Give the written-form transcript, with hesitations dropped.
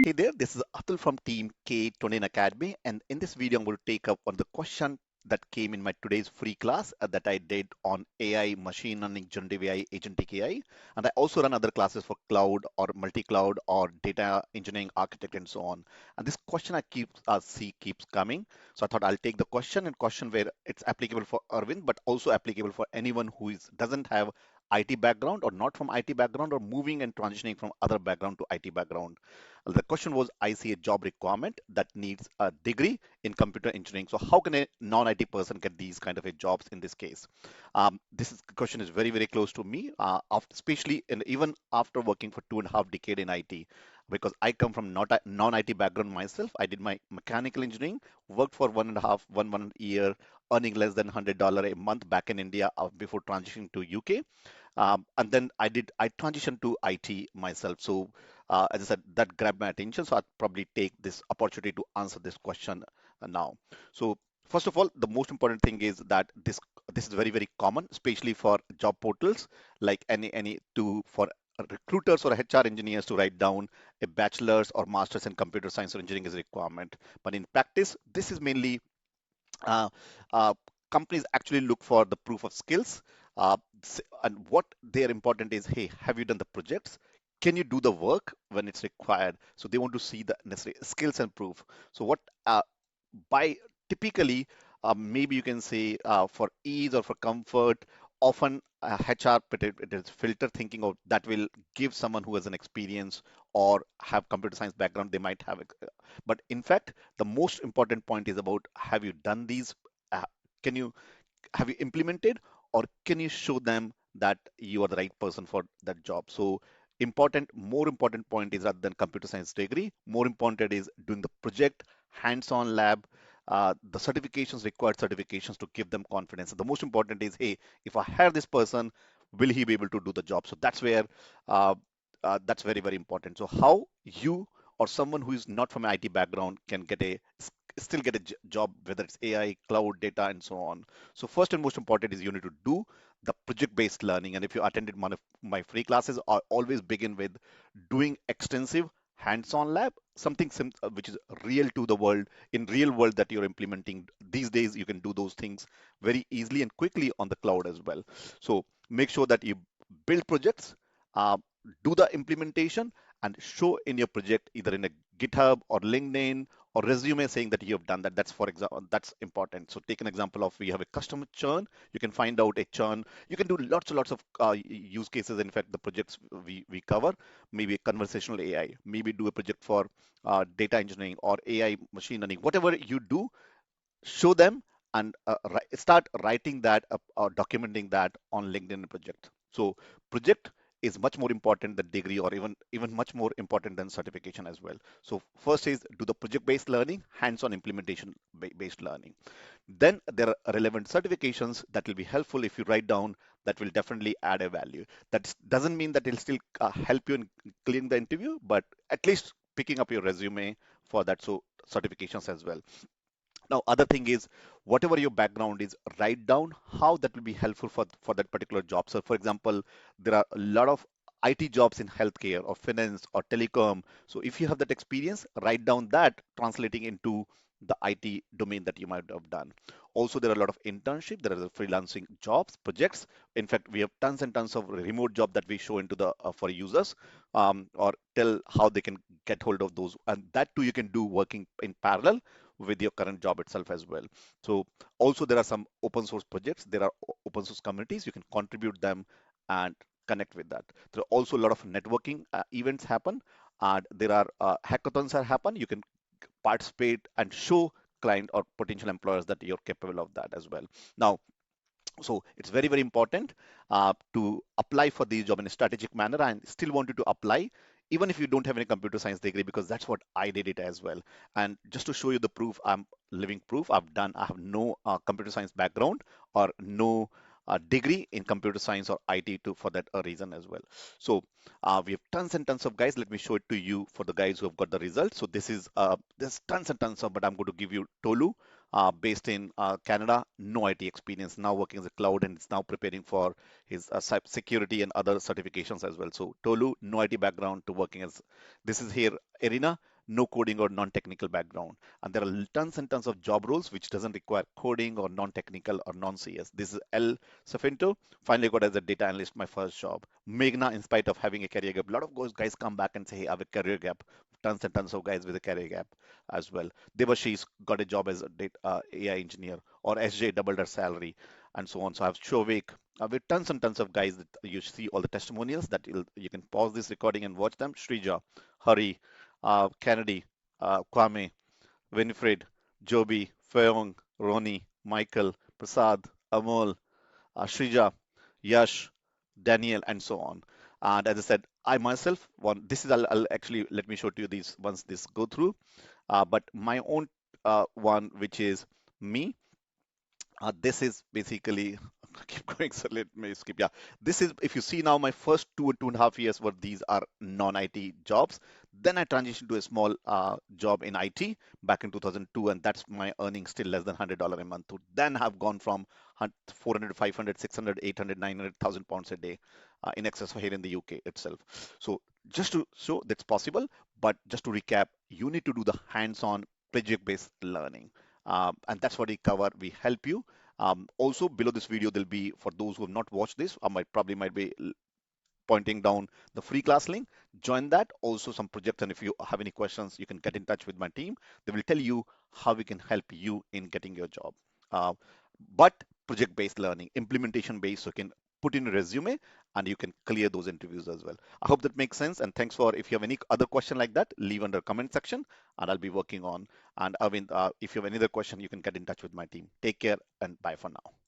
Hey there, this is Atul from Team K21 Academy, and in this video, I'm going to take up on the question that came in my today's free class that I did on AI, machine learning, generative AI, agentic AI, and I also run other classes for cloud or multi-cloud or data engineering, architect, and so on. And this question I see keeps coming, so I thought I'll take the question where it's applicable for Arvind, but also applicable for anyone who doesn't have IT background or not from IT background or moving and transitioning from other background to IT background. The question was, I see a job requirement that needs a degree in computer engineering. So how can a non-IT person get these kind of a jobs in this case? Question is very, very close to me, especially even after working for 2.5 decades in IT, because I come from not a non-IT background myself. I did my mechanical engineering, worked for 1.5 year, earning less than $100 a month back in India before transitioning to UK. And then I transitioned to IT myself. So as I said, that grabbed my attention. So I'll probably take this opportunity to answer this question now. So first of all, the most important thing is that this is very, very common, especially for job portals, like any to for recruiters or HR engineers to write down a bachelor's or master's in computer science or engineering is a requirement. But in practice, this is mainly uh, uh, companies actually look for the proof of skills. And what they're important is, hey, have you done the projects? Can you do the work when it's required? So they want to see the necessary skills and proof. So what by typically, maybe you can say for ease or for comfort, often HR it is filter thinking of that will give someone who has an experience or have computer science background, they might have it. But in fact, the most important point is about, have you done these? Uh, can you have you implemented, or can you show them that you are the right person for that job? So more important point is, rather than computer science degree, more important is doing the project, hands-on lab, the certifications, required certifications to give them confidence. And the most important is, hey, if I hire this person, will he be able to do the job? So that's where uh, that's very, very important. So how you or someone who is not from an IT background can still get a job, whether it's AI, cloud, data, and so on. So first and most important is you need to do the project-based learning. And if you attended one of my free classes, I always begin with doing extensive hands-on lab, something which is real to the world, in real world that you're implementing. These days, you can do those things very easily and quickly on the cloud as well. So make sure that you build projects, uh, do the implementation, and show in your project either in a GitHub or LinkedIn or resume saying that you have done that. That's for example, that's important. So take an example of, we have a customer churn. You can find out a churn. You can do lots of use cases. In fact, the projects we cover, maybe a conversational AI, maybe do a project for data engineering or AI machine learning. Whatever you do, show them and start writing that up or documenting that on LinkedIn project. So project is much more important than degree, or even much more important than certification as well. So first is do the project-based learning, hands-on implementation based learning. Then there are relevant certifications that will be helpful if you write down, that will definitely add a value. That doesn't mean that it'll still help you in clearing the interview, but at least picking up your resume for that. So certifications as well. Now, other thing is, whatever your background is, write down how that will be helpful for that particular job. So, for example, there are a lot of IT jobs in healthcare or finance or telecom. So, if you have that experience, write down that translating into the IT domain that you might have done. Also, there are a lot of internship. There are the freelancing jobs, projects. In fact, we have tons and tons of remote job that we show into the for users, or tell how they can get hold of those. And that too you can do working in parallel with your current job itself as well. So also there are some open source projects, there are open source communities, you can contribute them and connect with that. There are also a lot of networking events happen, and there are hackathons that happen. You can participate and show client or potential employers that you're capable of that as well. Now, so it's very, very important to apply for these job in a strategic manner, and still want you to apply even if you don't have any computer science degree, because that's what I did it as well. And just to show you the proof, I'm living proof. I have no computer science background or no degree in computer science or IT too for that reason as well. So we have tons and tons of guys. Let me show it to you for the guys who have got the results. So this is there's tons and tons of, but I'm going to give you Tolu, based in Canada, no IT experience, now working as a cloud and is now preparing for his security and other certifications as well. So Tolu, no IT background to working as this is here. Irina, no coding or non-technical background, and there are tons and tons of job roles which doesn't require coding or non-technical or non-CS. This is L Safinto, finally got as a data analyst, my first job. Meghna, in spite of having a career gap, a lot of those guys come back and say, hey, I have a career gap. Tons and tons of guys with a career gap as well. Devashish got a job as a data, AI engineer, or SJ doubled her salary, and so on. So I have Shovik, with tons and tons of guys that you see all the testimonials that you can pause this recording and watch them. Shrija, Hari, Kennedy, Kwame, Winifred, Joby, Feong, Ronnie, Michael, Prasad, Amol, Shrija, Yash, Daniel, and so on. And as I said, I myself, this is, I'll actually, let me show to you these once this go through. But my own one, which is me, this is basically, keep going, so let me skip. Yeah, this is, if you see now, my first 2.5 years were these are non-IT jobs. Then I transitioned to a small job in IT back in 2002, and that's my earning still less than $100 a month. To then have gone from 400, 500, 600, 800, 900,000 pounds a day in excess of here in the UK itself. So just to show that's possible, but just to recap, you need to do the hands-on project-based learning. And that's what we cover. We help you. Also, below this video, there'll be, for those who have not watched this, I might be pointing down the free class link. Join that. Also, some projects, and if you have any questions, you can get in touch with my team. They will tell you how we can help you in getting your job. Uh, but project-based learning, implementation-based, so you can put in a resume and you can clear those interviews as well. I hope that makes sense. And thanks for, if you have any other question like that, leave under comment section and I'll be working on. And I mean, if you have any other question, you can get in touch with my team. Take care and bye for now.